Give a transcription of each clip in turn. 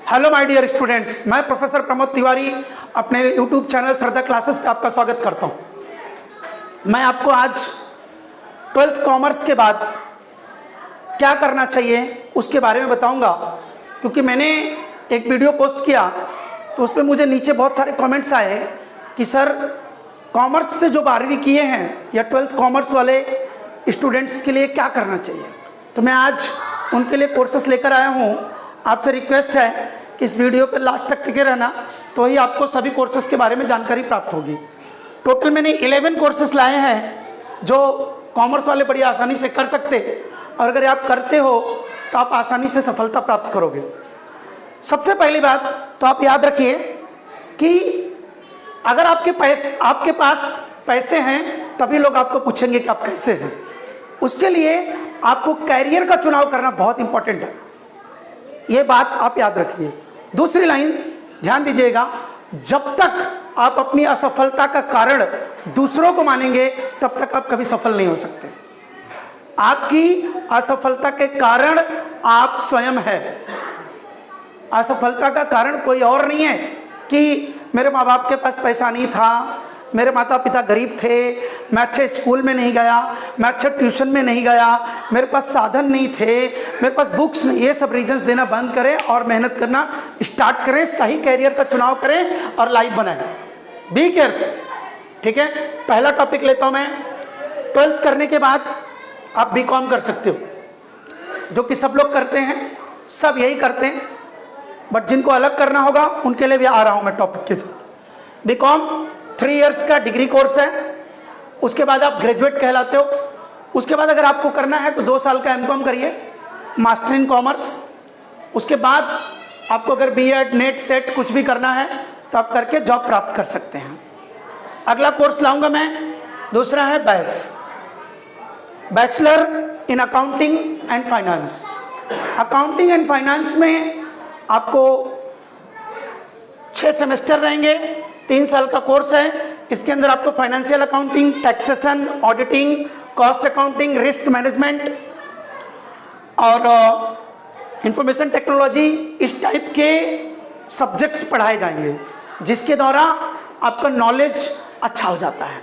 Hello my dear students, मैं professor Pramod Tiwari अपने YouTube channel श्रद्धा classes पे आपका स्वागत करता हूं। मैं आपको आज 12th कॉमर्स के बाद क्या करना चाहिए उसके बारे में बताऊंगा, क्योंकि मैंने एक वीडियो पोस्ट किया तो उस पर मुझे नीचे बहुत सारे कमेंट्स आए कि सर कॉमर्स से जो 12वीं किए हैं या 12th कॉमर्स वाले स्टूडेंट्स के लिए क्या करना चाहिए। तो मैं आज उनके लिए कोर्सेस लेकर आया हूँ। आपसे रिक्वेस्ट है कि इस वीडियो पर लास्ट तक टिके रहना, तो ही आपको सभी कोर्सेज के बारे में जानकारी प्राप्त होगी। टोटल मैंने 11 कोर्सेज लाए हैं जो कॉमर्स वाले बड़ी आसानी से कर सकते हैं, और अगर आप करते हो तो आप आसानी से सफलता प्राप्त करोगे। सबसे पहली बात तो आप याद रखिए कि अगर आपके पास पैसे हैं तभी लोग आपको पूछेंगे कि आप कैसे हैं। उसके लिए आपको कैरियर का चुनाव करना बहुत इंपॉर्टेंट है, ये बात आप याद रखिए। दूसरी लाइन ध्यान दीजिएगा, जब तक आप अपनी असफलता का कारण दूसरों को मानेंगे तब तक आप कभी सफल नहीं हो सकते। आपकी असफलता के कारण आप स्वयं हैं। असफलता का कारण कोई और नहीं है कि मेरे माँ बाप के पास पैसा नहीं था, मेरे माता पिता गरीब थे, मैं अच्छे स्कूल में नहीं गया, मैं अच्छे ट्यूशन में नहीं गया, मेरे पास साधन नहीं थे, मेरे पास बुक्स नहीं। ये सब रीजंस देना बंद करें और मेहनत करना स्टार्ट करें, सही कैरियर का चुनाव करें और लाइफ बनाएं। बी केयरफुल, ठीक है। पहला टॉपिक लेता हूं मैं। 12th करने के बाद आप बीकॉम कर सकते हो, जो कि सब लोग करते हैं, सब यही करते हैं, बट जिनको अलग करना होगा उनके लिए भी आ रहा हूं मैं टॉपिक के साथ। बीकॉम 3 इयर्स का डिग्री कोर्स है, उसके बाद आप ग्रेजुएट कहलाते हो। उसके बाद अगर आपको करना है तो 2 साल का एमकॉम करिए, मास्टर इन कॉमर्स। उसके बाद आपको अगर बीएड, नेट, सेट कुछ भी करना है तो आप करके जॉब प्राप्त कर सकते हैं। अगला कोर्स लाऊंगा मैं, दूसरा है BAIF, bachelor in accounting and finance. Accounting and finance में आपको 6 सेमेस्टर रहेंगे, 3 साल का कोर्स है। इसके अंदर आपको financial accounting, taxation, auditing, cost accounting, risk management और इंफॉर्मेशन टेक्नोलॉजी, इस टाइप के सब्जेक्ट्स पढ़ाए जाएंगे, जिसके द्वारा आपका नॉलेज अच्छा हो जाता है।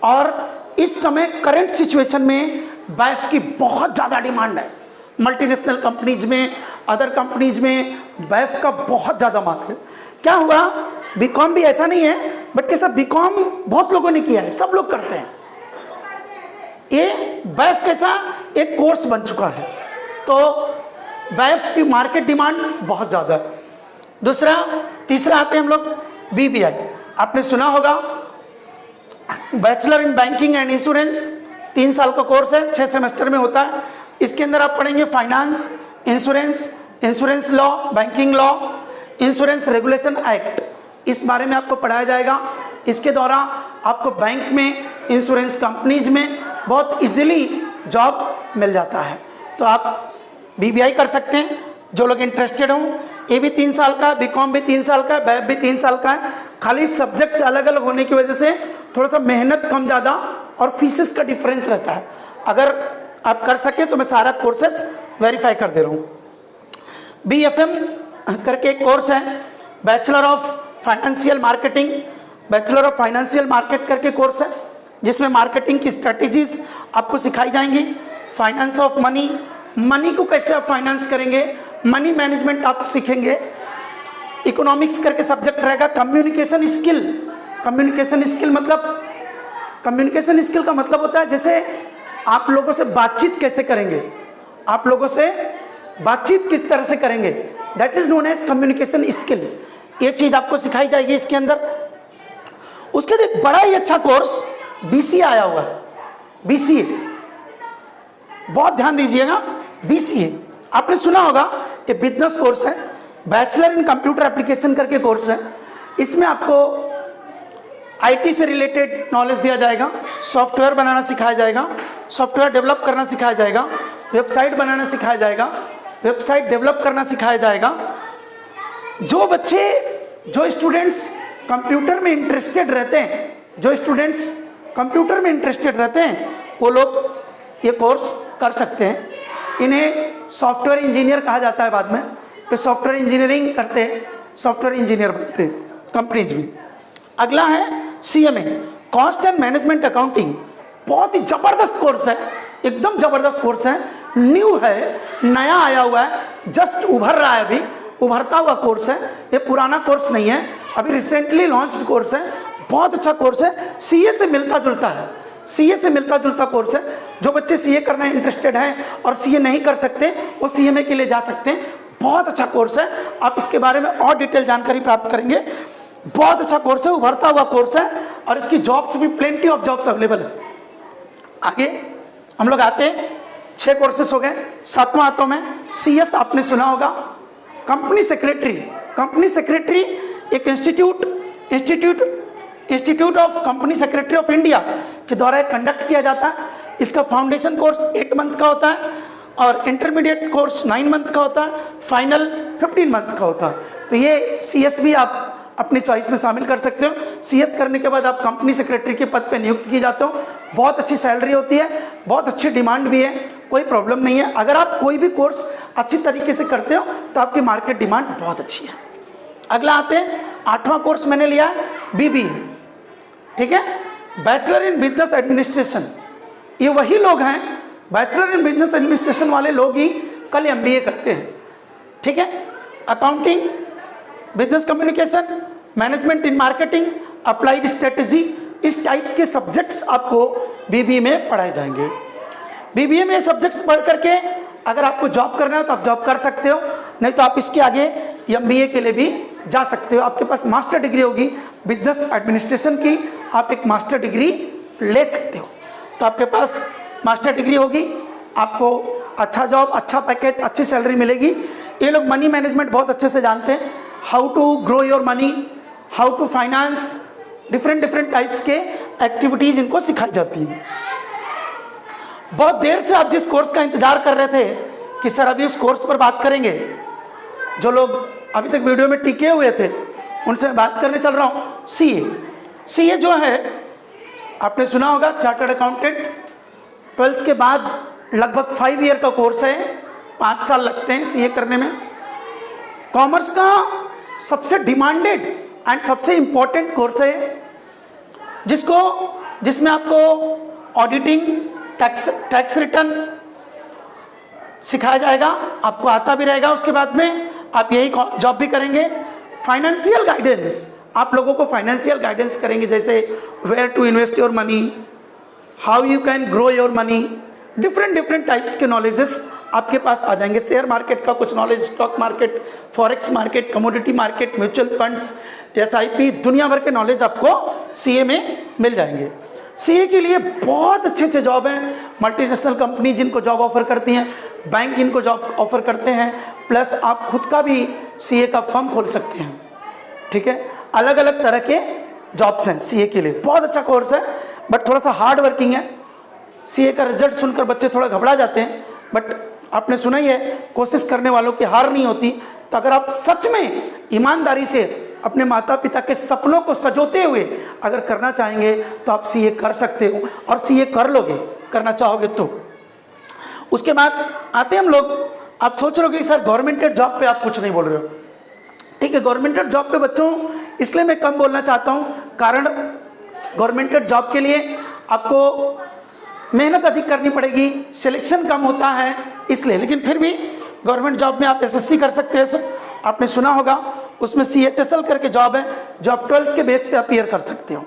और इस समय करंट सिचुएशन में बैफ की बहुत ज़्यादा डिमांड है। मल्टीनेशनल कंपनीज में, अदर कंपनीज में बैफ का बहुत ज़्यादा मांग है। क्या हुआ, बीकॉम भी ऐसा नहीं है, बट कैसा बीकॉम बहुत लोगों ने किया है, सब लोग करते हैं। ये बैफ कैसा एक कोर्स बन चुका है, तो बैफ की मार्केट डिमांड बहुत ज़्यादा है। तीसरा आते हैं हम लोग बीबीआई। आपने सुना होगा, bachelor in banking and insurance, 3 साल का कोर्स है, 6 सेमेस्टर में होता है। इसके अंदर आप पढ़ेंगे finance, insurance, insurance law, banking law, insurance regulation act, इस बारे में आपको पढ़ाया जाएगा। इसके द्वारा आपको बैंक में, इंश्योरेंस कंपनीज में बहुत इजीली जॉब मिल जाता है। तो आप बीबीआई कर सकते हैं, जो लोग इंटरेस्टेड हों। ये भी 3 साल का, बीकॉम भी 3 साल का, बैफ भी 3 साल का है। खाली सब्जेक्ट्स अलग अलग होने की वजह से थोड़ा सा मेहनत कम ज़्यादा और फीसेस का डिफरेंस रहता है। अगर आप कर सके तो मैं सारा कोर्सेस वेरीफाई कर दे रहा हूँ। BFM करके एक कोर्स है, bachelor of financial marketing, bachelor of financial market करके कोर्स है, जिसमें मार्केटिंग की स्ट्रेटेजीज आपको सिखाई जाएंगी। फाइनेंस ऑफ मनी, मनी को कैसे आप फाइनेंस करेंगे, मनी मैनेजमेंट आप सीखेंगे। इकोनॉमिक्स करके सब्जेक्ट रहेगा। कम्युनिकेशन स्किल, कम्युनिकेशन स्किल का मतलब होता है जैसे आप लोगों से बातचीत कैसे करेंगे, आप लोगों से बातचीत किस तरह से करेंगे, that is known as communication skill. ये चीज आपको सिखाई जाएगी इसके अंदर। उसके बाद एक बड़ा ही अच्छा कोर्स BCA आया हुआ है, BCA, बहुत ध्यान दीजिएगा। BCA आपने सुना होगा, ये बिजनेस कोर्स है, बैचलर इन कंप्यूटर एप्लीकेशन करके कोर्स है। इसमें आपको IT से रिलेटेड नॉलेज दिया जाएगा, सॉफ्टवेयर बनाना सिखाया जाएगा, सॉफ्टवेयर डेवलप करना सिखाया जाएगा, वेबसाइट बनाना सिखाया जाएगा, वेबसाइट डेवलप करना सिखाया जाएगा। जो स्टूडेंट्स कंप्यूटर में इंटरेस्टेड रहते हैं, वो लोग ये कोर्स कर सकते हैं। इन्हें सॉफ्टवेयर इंजीनियर कहा जाता है बाद में। तो सॉफ्टवेयर इंजीनियरिंग करते सॉफ्टवेयर इंजीनियर बनते कंपनीज भी। अगला है CMA, cost and management accounting. बहुत ही जबरदस्त कोर्स है, एकदम जबरदस्त कोर्स है, न्यू है, नया आया हुआ है, जस्ट उभर रहा है, अभी उभरता हुआ कोर्स है, ये पुराना कोर्स नहीं है, अभी रिसेंटली लॉन्च्ड कोर्स है। बहुत अच्छा कोर्स है, CA से मिलता जुलता है, CA से मिलता जुलता कोर्स है। जो बच्चे CA करने इंटरेस्टेड हैं और CA नहीं कर सकते वो CMA के लिए जा सकते हैं। बहुत अच्छा कोर्स है, आप इसके बारे में और डिटेल जानकारी प्राप्त करेंगे। बहुत अच्छा कोर्स है, उभरता हुआ कोर्स है और इसकी जॉब्स भी प्लेंटी ऑफ जॉब्स अवेलेबल है। आगे हम लोग आते हैं, 6 कोर्सेस हो गए। 7वां आता हूं मैं, CS आपने सुना होगा, कंपनी सेक्रेटरी। कंपनी सेक्रेटरी एक institute of company secretary of India के द्वारा कंडक्ट किया जाता है। इसका फाउंडेशन कोर्स 8 मंथ का होता है और इंटरमीडिएट कोर्स 9 मंथ का होता है, फाइनल 15 मंथ का होता है। तो ये CS भी आप अपनी चॉइस में शामिल कर सकते हो। CS करने के बाद आप कंपनी सेक्रेटरी के पद पे नियुक्त किए जाते हो। बहुत अच्छी सैलरी होती है, बहुत अच्छी डिमांड भी है, कोई प्रॉब्लम नहीं है। अगर आप कोई भी कोर्स अच्छी तरीके से करते हो तो आपकी मार्केट डिमांड बहुत अच्छी है। अगला आते हैं, 8वां कोर्स मैंने लिया है BBA, ठीक है, बैचलर इन बिजनेस एडमिनिस्ट्रेशन। ये वही लोग हैं, बैचलर इन बिजनेस एडमिनिस्ट्रेशन वाले लोग ही कल MBA करते हैं, ठीक है। Accounting, business communication, management in marketing, applied strategy, इस टाइप के सब्जेक्ट्स आपको BBA में पढ़ाए जाएंगे। BBA में सब्जेक्ट्स पढ़ करके अगर आपको जॉब करना है तो आप जॉब कर सकते हो, नहीं तो आप इसके आगे MBA के लिए भी जा सकते हो। आपके पास मास्टर डिग्री होगी बिजनेस एडमिनिस्ट्रेशन की, आप एक मास्टर डिग्री ले सकते हो। तो आपके पास मास्टर डिग्री होगी, आपको अच्छा जॉब, अच्छा पैकेज, अच्छी सैलरी मिलेगी। ये लोग मनी मैनेजमेंट बहुत अच्छे से जानते हैं, how to grow your money, how to finance, different types के एक्टिविटीज इनको सिखाई जाती हैं। बहुत देर से आप जिस कोर्स का इंतजार कर रहे थे कि सर अभी उस कोर्स पर बात करेंगे, जो लोग अभी तक वीडियो में टिके हुए थे उनसे मैं बात करने चल रहा हूँ। CA जो है आपने सुना होगा, चार्टर्ड अकाउंटेंट। 12th के बाद लगभग 5 ईयर का कोर्स है, 5 साल लगते हैं CA करने में। कॉमर्स का सबसे डिमांडेड एंड सबसे इंपॉर्टेंट कोर्स है, जिसमें आपको ऑडिटिंग, टैक्स रिटर्न सिखाया जाएगा, आपको आता भी रहेगा। उसके बाद में आप यही जॉब भी करेंगे। फाइनेंशियल गाइडेंस, आप लोगों को फाइनेंशियल गाइडेंस करेंगे, जैसे where to invest your money, how you can grow your money, different types के नॉलेजेस आपके पास आ जाएंगे। शेयर मार्केट का कुछ knowledge, stock market, forex market, commodity market, mutual funds, SIP, दुनिया भर के नॉलेज आपको CA में मिल जाएंगे। CA के लिए बहुत अच्छे जॉब हैं, मल्टीनेशनल कंपनी जिनको जॉब ऑफर करती हैं, बैंक इनको जॉब ऑफर करते हैं, प्लस आप खुद का भी CA का फर्म खोल सकते हैं, ठीक है। अलग अलग तरह के जॉब्स हैं CA के लिए। बहुत अच्छा कोर्स है, बट थोड़ा सा हार्ड वर्किंग है। CA का रिजल्ट सुनकर बच्चे थोड़ा घबरा जाते हैं, बट आपने सुना ही है, कोशिश करने वालों की हार नहीं होती। तो अगर आप सच में ईमानदारी से अपने माता पिता के सपनों को सजोते हुए अगर करना चाहेंगे तो आप CA कर सकते हो, और CA कर लोगे, करना चाहोगे तो। उसके बाद आते हम लोग, आप सोच रहे हो कि सर गवर्नमेंटेड जॉब पे आप कुछ नहीं बोल रहे हो, ठीक है। गवर्नमेंटेड जॉब पे बच्चों इसलिए मैं कम बोलना चाहता हूँ, कारण गवर्नमेंटेड जॉब के लिए आपको मेहनत अधिक करनी पड़ेगी, सिलेक्शन कम होता है इसलिए। लेकिन फिर भी गवर्नमेंट जॉब में आप SSC कर सकते हैं, आपने सुना होगा। उसमें CHSL करके जॉब है जो आप 12th के बेस पे अपीयर कर सकते हो।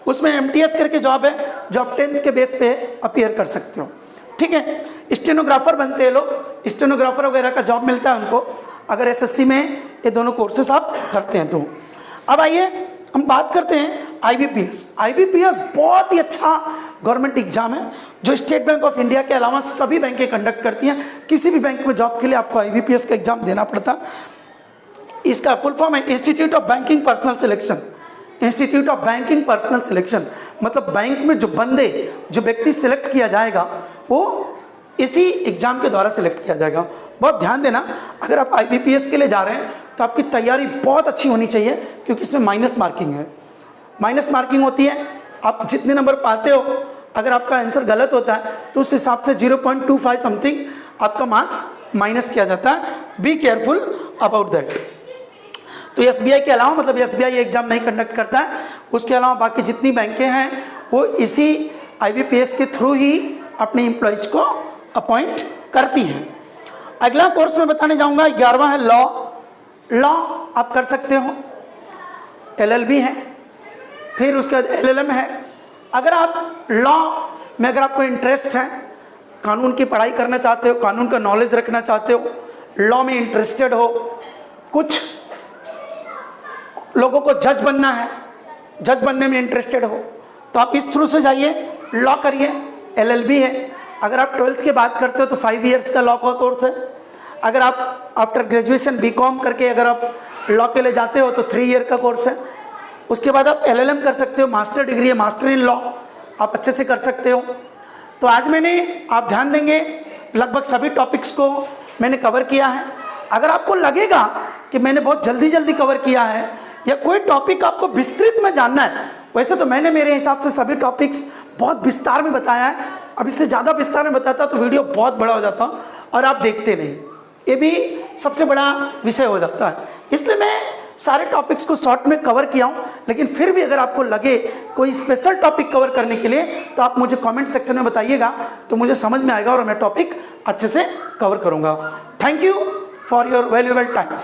उसमें MTS करके जॉब है जो आप 10th के बेस पे अपीयर कर सकते हो, ठीक है। स्टेनोग्राफर बनते हैं लोग, स्टेनोग्राफर वगैरह का जॉब मिलता है उनको, अगर SSC में ये दोनों कोर्सेस आप करते हैं तो। अब आइए हम बात करते हैं IBPS बहुत ही अच्छा गवर्नमेंट एग्जाम है जो स्टेट बैंक ऑफ इंडिया के अलावा सभी बैंकें कंडक्ट करती हैं। किसी भी बैंक में जॉब के लिए आपको IBPS का एग्जाम देना पड़ता। इसका फुल फॉर्म है institute of banking personal selection. Institute of banking personal selection मतलब बैंक में जो व्यक्ति सिलेक्ट किया जाएगा वो इसी एग्जाम के द्वारा सिलेक्ट किया जाएगा। बहुत ध्यान देना, अगर आप IBPS के लिए जा रहे हैं तो आपकी तैयारी बहुत अच्छी होनी चाहिए, क्योंकि इसमें माइनस मार्किंग है। माइनस मार्किंग होती है, आप जितने नंबर पाते हो, अगर आपका आंसर गलत होता है तो उस हिसाब से 0.25 समथिंग आपका मार्क्स माइनस किया जाता है। Be careful about that. तो एसबीआई के अलावा, मतलब एसबीआई एग्जाम नहीं कंडक्ट करता है, उसके अलावा बाकी जितनी बैंकें हैं वो इसी आईबीपीएस के थ्रू ही अपने एम्प्लॉयज को अपॉइंट करती हैं। अगला कोर्स में बताने जाऊंगा 11वां है लॉ। लॉ आप कर सकते हो, एलएलबी है, फिर उसके बाद एलएलएम है। अगर आप लॉ में अगर आपको इंटरेस्ट है, कानून की पढ़ाई करना चाहते हो, कानून का नॉलेज रखना चाहते हो, लॉ में इंटरेस्टेड हो, कुछ लोगों को जज बनना है, जज बनने में इंटरेस्टेड हो, तो आप इस थ्रू से जाइए, लॉ करिए। एलएलबी है। अगर आप 12th के बाद करते हो तो 5 इयर्स का लॉ का कोर्स है। अगर आप आफ्टर ग्रेजुएशन बीकॉम करके अगर आप लॉ के लिए जाते हो तो 3 ईयर का कोर्स है। उसके बाद आप एलएलएम कर सकते हो, मास्टर डिग्री है, मास्टर इन लॉ, आप अच्छे से कर सकते हो। तो आज मैंने, आप ध्यान देंगे, लगभग सभी टॉपिक्स को मैंने कवर किया है। अगर आपको लगेगा कि मैंने बहुत जल्दी जल्दी कवर किया है या कोई टॉपिक आपको विस्तृत में जानना है, वैसे तो मैंने मेरे हिसाब से सभी टॉपिक्स बहुत विस्तार में बताया है। अब इससे ज़्यादा विस्तार में बताता तो वीडियो बहुत बड़ा हो जाता और आप देखते नहीं, ये भी सबसे बड़ा विषय हो जाता है। इसलिए मैं सारे टॉपिक्स को शॉर्ट में कवर किया हूँ। लेकिन फिर भी अगर आपको लगे कोई स्पेशल टॉपिक कवर करने के लिए तो आप मुझे कमेंट सेक्शन में बताइएगा, तो मुझे समझ में आएगा और मैं टॉपिक अच्छे से कवर करूँगा। Thank you for your valuable times.